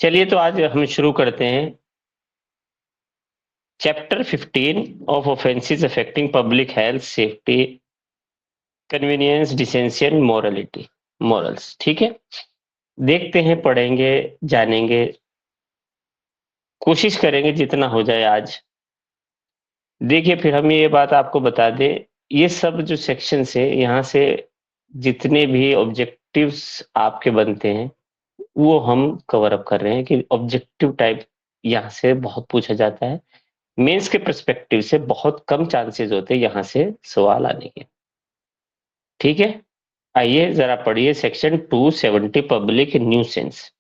चलिए तो आज हम शुरू करते हैं chapter 15 of offences affecting public health, safety, convenience, decency and morality, morals. ठीक है, देखते हैं, पढ़ेंगे, जानेंगे, कोशिश करेंगे जितना हो जाए आज। देखिए, फिर हम ये बात आपको बता दें, ये सब जो सेक्शन है यहाँ से जितने भी ऑब्जेक्टिव्स आपके बनते हैं वो हम कवर अप कर रहे हैं कि ऑब्जेक्टिव टाइप यहाँ से बहुत पूछा जाता है। मेंस के पर्सपेक्टिव से बहुत कम चांसेस होते हैं यहाँ से सवाल आने के। ठीक है, आइए जरा पढ़िए section 270 public nuisance.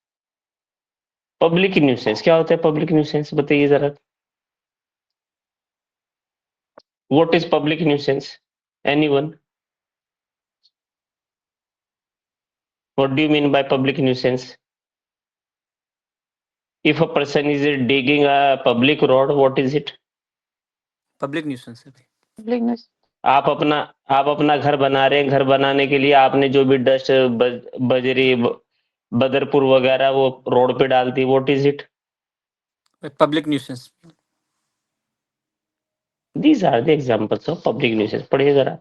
Public nuisance क्या होता है? पब्लिक न्यूसेंस बताइए जरा। What is public nuisance? Anyone? What do you mean by public nuisance? If a person is digging a public road, what is it? Public nuisance है। Public news आप अपना घर बना रहे हैं, घर बनाने के लिए आपने जो भी डस्ट, बजरी, बदरपुर वगैरह वो रोड पे डाल दी, what is it? Public nuisance. These are the examples of public nuisance. पढ़िए जरा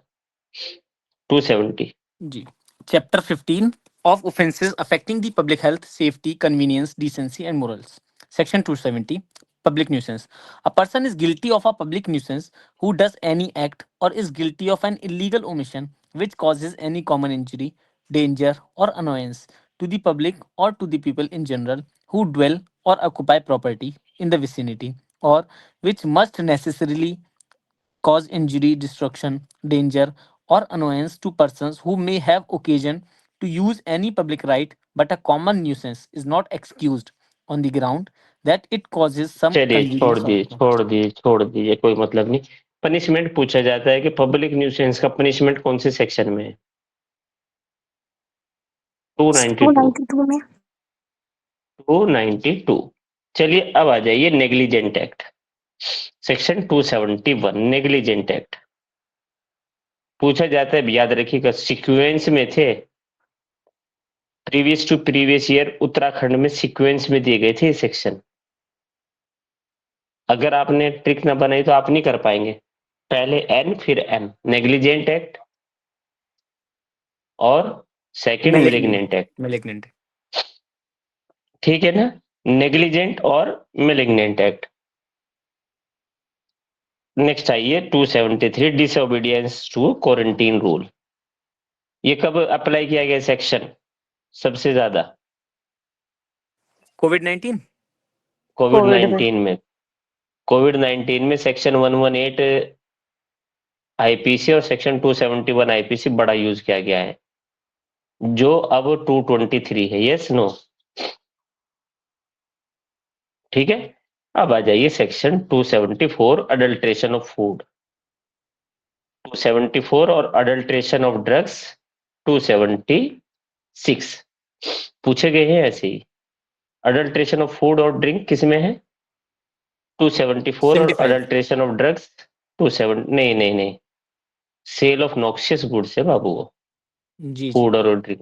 270। जी, chapter 15 of offences affecting the public health, safety, convenience, decency and morals. Section 270, public nuisance. A person is guilty of a public nuisance who does any act or is guilty of an illegal omission which causes any common injury, danger or annoyance to the public or to the people in general who dwell or occupy property in the vicinity, or which must necessarily cause injury, destruction, danger, or annoyance to persons who may have occasion to use any public right, but a common nuisance is not excused on the ground that it causes some चलिए convenience or annoyance. छोड़ दीजिए, कोई मतलब नहीं। Punishment पूछा जाता है कि पब्लिक न्यूसेंस का पनिशमेंट कौन से सेक्शन में है? 292। 292 में 292। चलिए अब आ जाइए negligent act, section 271 negligent act. पूछा जाता है, याद रखिएगा, सीक्वेंस में थे, previous to previous year Uttarakhand में सीक्वेंस में दिए गए थे ये सेक्शन। अगर आपने ट्रिक ना बनाई तो आप नहीं कर पाएंगे। पहले एन फिर एम, नेग्लिजेंट एक्ट और सेकंड मेलिग्नेंट एक्ट। Malignant. ठीक है ना, नेग्लिजेंट और मेलिग्नेंट एक्ट। नेक्स्ट आइए 273 डिसओबीडियंस टू क्वारंटीन रूल। ये कब अप्लाई किया गया सेक्शन सबसे ज्यादा? COVID-19. कोविड कोविड में 19 में। कोविड 19 में सेक्शन 118 आईपीसी और सेक्शन 271 आईपीसी बड़ा यूज किया गया है, जो अब 223 है। Yes no? ठीक है, अब आ जाइए सेक्शन 274 अडल्ट्रेशन ऑफ फूड, 274 और अडल्ट्रेशन ऑफ ड्रग्स 276 पूछे गए हैं ऐसे ही। अडल्ट्रेशन ऑफ फूड और ड्रिंक किस में है? 274 और 75. Adulteration of drugs 27। नहीं, सेल ऑफ नॉक्सियस गुड्स है बाबू, वो जी फूड और ड्रिंक।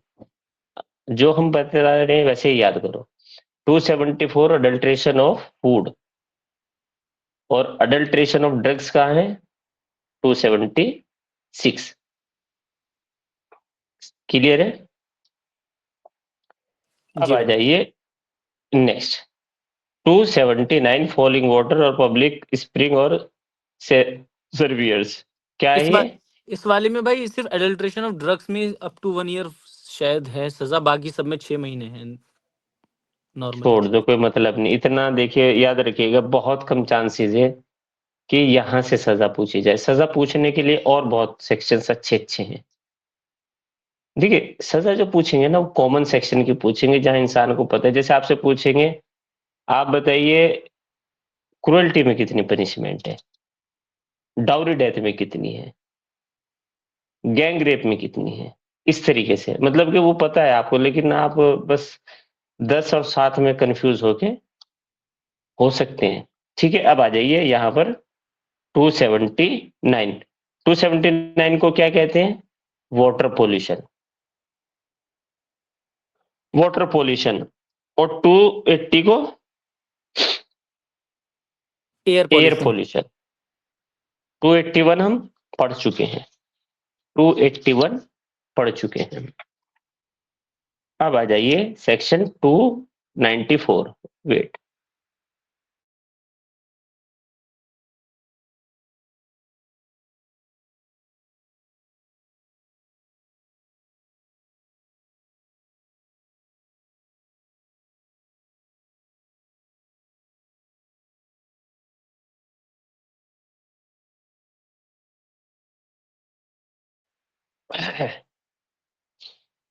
जो हम बता रहे हैं वैसे ही याद करो। 274 अडल्ट्रेशन ऑफ फूड और अडल्ट्रेशन ऑफ ड्रग्स कहाँ है? 276। क्लियर है? अब जी आ भाई। जाइए नेक्स्ट 279 फॉलिंग वाटर और पब्लिक स्प्रिंग और सर्वियर्स। क्या है इस ये? इस वाले में भाई सिर्फ एडल्ट्रेशन ऑफ ड्रग्स में अप टू 1 ईयर शायद है सजा, बाकी सब में 6 महीने हैं नॉर्मली। छोड़ दो, कोई मतलब नहीं। इतना देखिए, याद रखिएगा, बहुत कम चांसेस है कि यहां से सजा पूछी जाए। सजा पूछने के लिए और बहुत सेक्शंस अच्छे अच्छे हैं। देखिए, सजा जो पूछेंगे ना वो कॉमन सेक्शन की पूछेंगे, जहां इंसान को पता है। जैसे आपसे पूछेंगे, आप बताइए क्रुएल्टी में कितनी पनिशमेंट है, डाउरी डेथ में कितनी है, गैंग रेप में कितनी है, इस तरीके से। मतलब कि वो पता है आपको, लेकिन आप बस 10 और 7 में कंफ्यूज होके हो सकते हैं। ठीक है, अब आ जाइए यहाँ पर 279। 279 को क्या कहते हैं? Water pollution. वाटर पोल्यूशन और 280 को एयर पोल्यूशन। पोल्यूशन। 281 हम पढ़ चुके हैं, 281 पढ़ चुके हैं। अब आ जाइए section 294। Wait,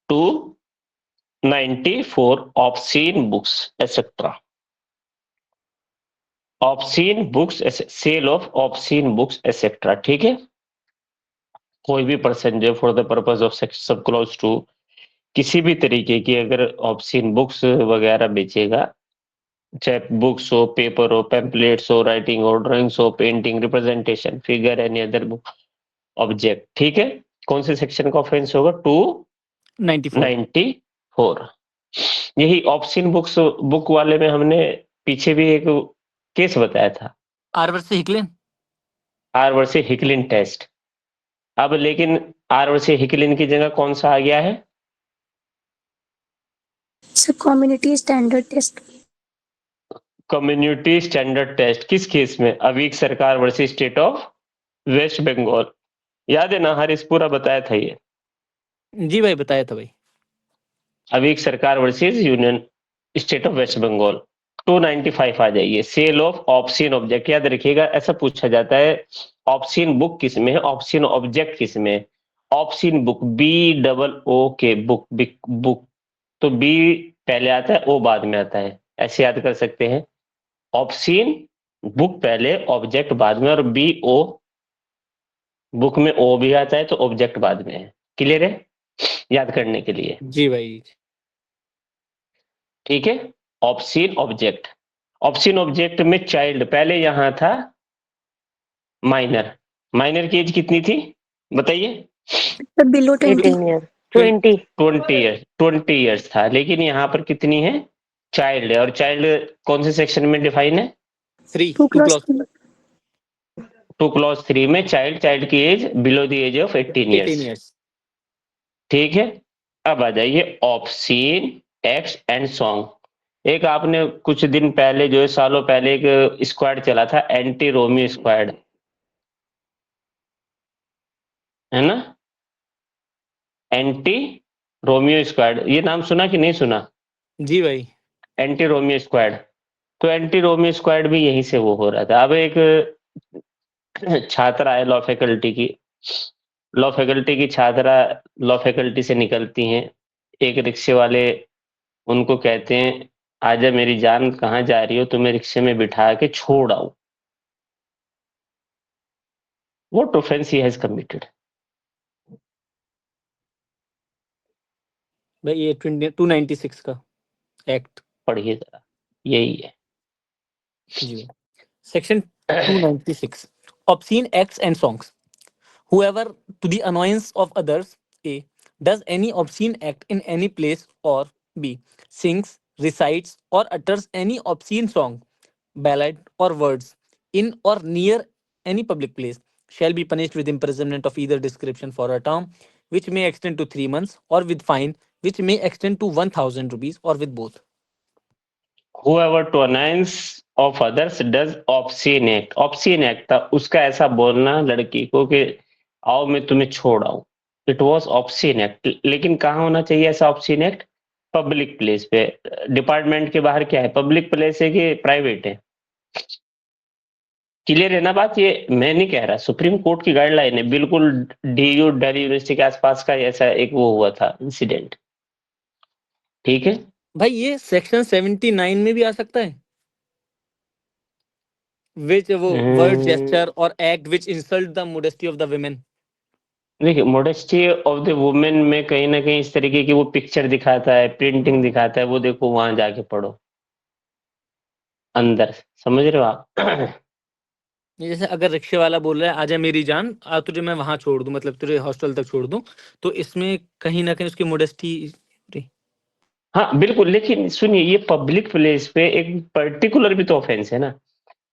two 94 obscene books etcetera. Obscene books, sale of obscene books etcetera. ठीक है, कोई भी पर्सन जो for the purpose of section sub clause 2 किसी भी तरीके की अगर ऑब्सीन बुक्स वगैरह बेचेगा, चाहे बुक्स हो, पेपर हो, पैम्पलेट्स हो, राइटिंग हो, ड्राइंग्स हो, painting, representation, figure, any other book object. ठीक है, कौन से सेक्शन का ऑफेंस होगा? 94। 294। यही ऑप्शन बुक्स बुक वाले में हमने पीछे भी एक केस बताया था, R versus Hicklin. R versus Hicklin test. अब लेकिन आर वर्से हिकलिन की जगह कौन सा आ गया है? Sir community standard test. Community standard test. किस केस में? Aveek Sarkar versus state of West Bengal. याद है ना हरीश, पूरा बताया था ये। जी भाई, बताया था भाई। Aveek Sarkar versus union state of West Bengal. 295 आ जाइए, सेल ऑफ ऑप्शन ऑब्जेक्ट। याद रखिएगा ऐसा पूछा जाता है, ऑप्शन बुक किस में है, ऑप्शन ऑब्जेक्ट किस में है? Option book, B double O K book, book तो बी पहले आता है, ओ बाद में आता है, ऐसे याद कर सकते हैं। ऑप्शन बुक पहले, ऑब्जेक्ट बाद में, और बी ओ बुक में ओ भी आता है तो ऑब्जेक्ट बाद में है। क्लियर है याद करने के लिए? जी भाई। ठीक है, ऑप्शन ऑब्जेक्ट। ऑप्शन ऑब्जेक्ट में चाइल्ड पहले यहां था माइनर। माइनर की एज कितनी थी बताइए? Sir below 20। 18 ईयर 20। 20 ईयर्स था, लेकिन यहाँ पर कितनी है? चाइल्ड है। और चाइल्ड कौन से सेक्शन में डिफाइन है? 3 2 2 क्लास क्लॉज 2 क्लॉज 3 में चाइल्ड की age below the age of 18 18 years. Years. ठीक है, अब आ जाइए ऑप्शन एक्स एंड सॉन्ग। एक आपने कुछ दिन पहले जो है, सालों पहले एक स्क्वाड चला था, एंटी रोमियो स्क्वाड, है ना? एंटी रोमियो स्क्वाड, ये नाम सुना कि नहीं सुना? जी भाई। Anti Romeo squad. तो एंटी रोमियो स्क्वाड भी यहीं से वो हो रहा था। अब एक छात्रा है लॉ फैकल्टी की छात्रा लॉ फैकल्टी से निकलती हैं, एक रिक्शे वाले उनको कहते हैं, आजा मेरी जान कहाँ जा रही हो, तुम्हें रिक्शे में बिठा के छोड़ आओ। What offence he has committed? भाई ये 296 का एक्ट। पढ़िए जरा, यही है। जी भाई। Section 296 obscene acts and songs. Whoever, to the annoyance of others, A, does any obscene act in any place, or B, sings, recites, or utters any obscene song, ballad, or words in or near any public place, shall be punished with imprisonment of either description for a term which may extend to 3 months, or with fine which may extend to 1000 rupees, or with both. whoever to annoyance of others does obscene act। obscene act था उसका ऐसा बोलना लड़की को कि आओ मैं तुम्हें छोड़ आऊं। It was obscene act. लेकिन कहाँ होना चाहिए ऐसा ऑब्सीन एक्ट? पब्लिक प्लेस पे। डिपार्टमेंट के बाहर क्या है, पब्लिक प्लेस है कि प्राइवेट है? क्लियर है ना बात? ये मैं नहीं कह रहा, सुप्रीम कोर्ट की गाइडलाइन है बिल्कुल। डीयू दिल्ली यूनिवर्सिटी के आसपास का ऐसा एक वो हुआ था इंसिडेंट। ठीक है, भाई ये सेक्शन 79 में भी आ सकता है, which वो word, gesture or act which insult the modesty of the women. देखिए मोडेस्टी ऑफ द वुमेन में कहीं ना कहीं इस तरीके की वो पिक्चर दिखाता है, प्रिंटिंग दिखाता है, वो देखो वहां जाके पढ़ो अंदर। समझ रहे हो आप? ये जैसे अगर रिक्शे वाला बोल रहा है आजा मेरी जान, तुझे मैं वहां छोड़ दूं, मतलब तुझे हॉस्टल तक छोड़ दूं, तो इसमें कहीं ना कहीं उसकी मोडेस्टी। हाँ बिल्कुल, लेकिन सुनिए ये पब्लिक प्लेस पे एक पर्टिकुलर भी तो ऑफेंस है ना।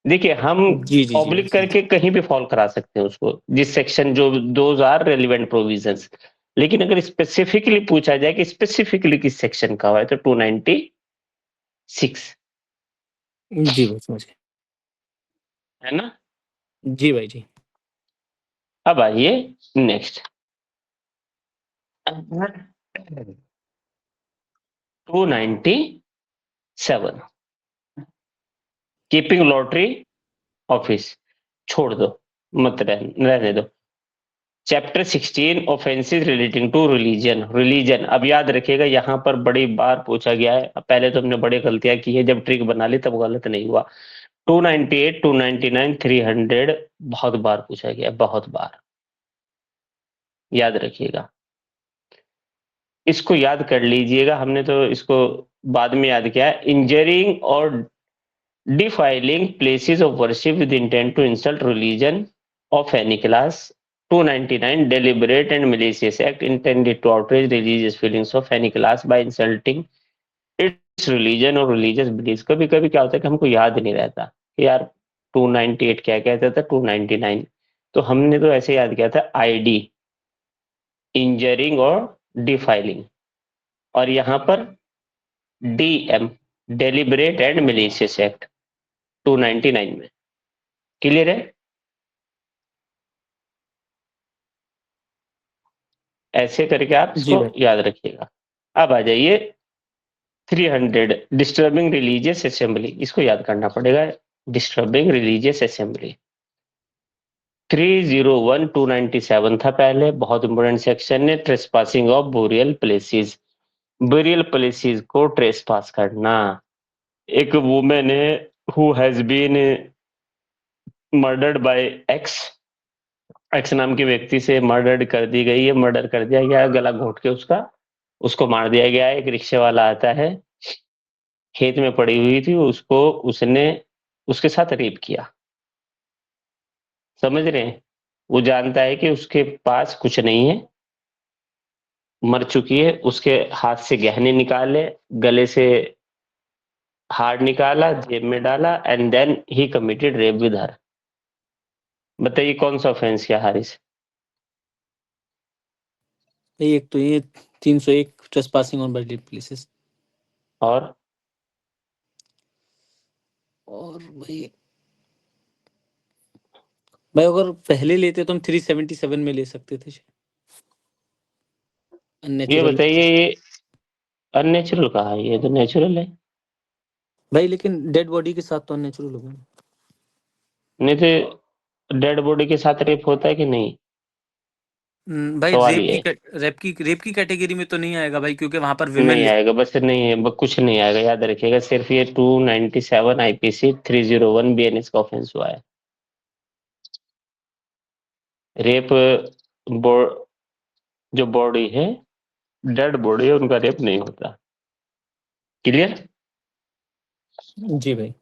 देखिए हम जी, जी, जी, ऑब्लिक जी। करके कहीं भी फॉल करा सकते हैं उसको, जिस सेक्शन जो दोज आर रेलिवेंट प्रोविजंस। लेकिन अगर स्पेसिफिकली पूछा जाए कि स्पेसिफिकली किस सेक्शन का हुआ है तो 296 जी भाई, समझ गए। है ना। जी भाई जी। अब आइए नेक्स्ट 297 कीपिंग लॉटरी ऑफिस, छोड़ दो, मत रहने दो। Chapter 16 offences relating to religion. Religion अब याद रखिएगा यहाँ पर बड़ी बार पूछा गया है। पहले तो हमने बड़ी गलतियां की है, जब ट्रिक बना ली तब गलत नहीं हुआ। 298 299 300 बहुत बार पूछा गया, बहुत बार, याद रखिएगा। इसको याद कर लीजिएगा, हमने तो इसको बाद में याद किया है। इंजरिंग और defiling places of worship with intent to insult religion of any class. 299 deliberate and malicious act intended to outrage religious feelings of any class by insulting its religion or religious beliefs. कभी कभी क्या होता है कि हमको याद नहीं रहता कि यार 298 क्या कहता था, 299 तो हमने तो ऐसे याद किया था आईडी, इंजरिंग और डिफाइलिंग, और यहाँ पर DM, deliberate and malicious act 299 में। क्लियर है। ऐसे करके आप जी इसको भाई। याद रखिएगा। अब आ जाइए 300 डिस्टर्बिंग रिलीजियस असेंबली, इसको याद करना पड़ेगा। डिस्टर्बिंग रिलीजियस असेंबली 301 297 था पहले, बहुत इंपॉर्टेंट सेक्शन है। Trespassing of burial places, burial places को ट्रेसपास करना। एक वुमेन है who has been murdered by X, X नाम के व्यक्ति से मर्डर कर दी गई है, मर्डर कर दिया गया है, गला घोट के उसको मार दिया गया है। एक रिक्शे वाला आता है, खेत में पड़ी हुई थी, उसको उसने उसके साथ रेप किया। समझ रहे हैं। वो जानता है कि उसके पास कुछ नहीं है, मर चुकी है, उसके हाथ से गहने निकाले, गले से हार निकाला, जेब में डाला, and then he committed rape with her. बताइए कौन सा ऑफेंस किया हारिस। एक तो ये 301 ट्रेसपासिंग ऑन पब्लिक प्लेसेस, और और भाई अगर पहले लेते तो हम 377 में ले सकते थे। ये अननेचुरल बताइए ये अननेचुरल कहा है, ये तो नेचुरल है। भाई, लेकिन डेड बॉडी के साथ तो अननेचुरल हो गया। नहीं तो डेड बॉडी के साथ रेप होता है कि नहीं, भाई सवाल रेप ये की है। रेप की कैटेगरी में तो नहीं आएगा भाई, क्योंकि वहां पर विमेन नहीं आएगा, बस नहीं है, कुछ नहीं आएगा, याद रखिएगा। सिर्फ ये 297 आईपीसी 301 बीएनएस का ऑफेंस हुआ है। रेप जो बॉडी है, डेड बॉडी है, उनका रेप नहीं होता। क्लियर। जी भाई।